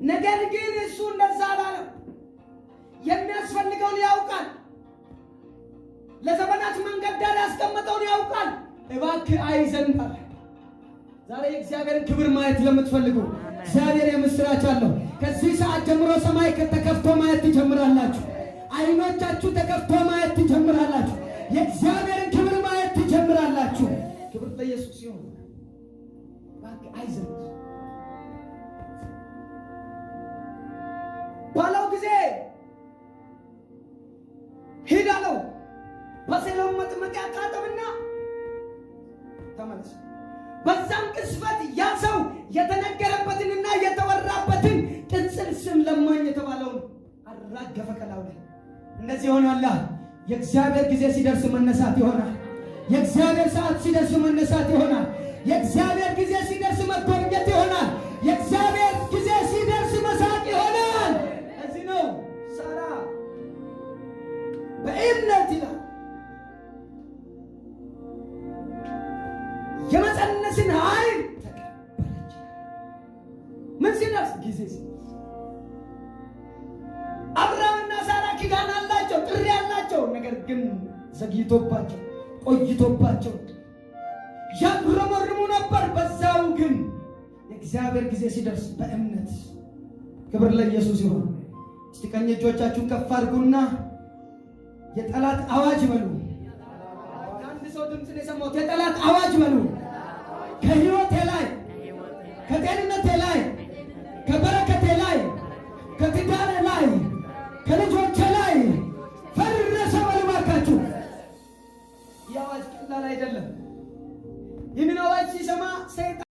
ነገር ግን እሱ እንደዛ አላለም። የሚያስፈልገውን ያውቃል። ለዘመናት መንገድ ዳር ያስቀመጠውን ያውቃል። እባክህ አይዘን አለ። ዛሬ የእግዚአብሔርን ክብር ማየት ለምትፈልጉ እግዚአብሔር የምስራች አለው። ከዚህ ሰዓት ጀምሮ ሰማይ ተከፍቶ ማየት ትጀምራላችሁ። አይኖቻችሁ ተከፍቶ ማየት ትጀምራላችሁ። የእግዚአብሔርን ክብር ማየት ትጀምራላችሁ። ክብር ለኢየሱስ ይሁን። እባክህ አይዘን ባለው ጊዜ ሂድ አለው። በሰሎም መጥመቂያ ታጠብና ተመለስ። በዛም ቅስፈት ያ ሰው የተነገረበትንና የተወራበትን ቅጽል ስም ለማኝ የተባለውን አራገፈ ከላዩ ላይ። እንደዚህ ሆኗል። የእግዚአብሔር ጊዜ ሲደርስ መነሳት ይሆናል። የእግዚአብሔር ሰዓት ሲደርስ መነሳት ይሆናል። የእግዚአብሔር ጊዜ ሲደርስ መጎብኘት ይሆናል። የእግዚአብሔር ጊዜ ሲደርስ መሳቅ ይሆናል። እዚህ ነው ሳራ በእምነት ይላል የመጸነስን ኃይል ተቀበለች። ምን ሲደርስ? ጊዜ ሲደርስ። አብርሃምና ሳራ ኪዳን አላቸው፣ ጥሪ አላቸው። ነገር ግን ዘግይቶባቸው ቆይቶባቸው ያጉረመርሙ ነበር። በዛው ግን የእግዚአብሔር ጊዜ ሲደርስ በእምነት ክብር ለኢየሱስ ይሁን። እስቲ ቀኝ እጆቻችሁን ከፍ አድርጉና የጠላት አዋጅ በሉ። አንድ ሰው ድምፅን የሰማሁት የጠላት አዋጅ በሉ። ከህይወት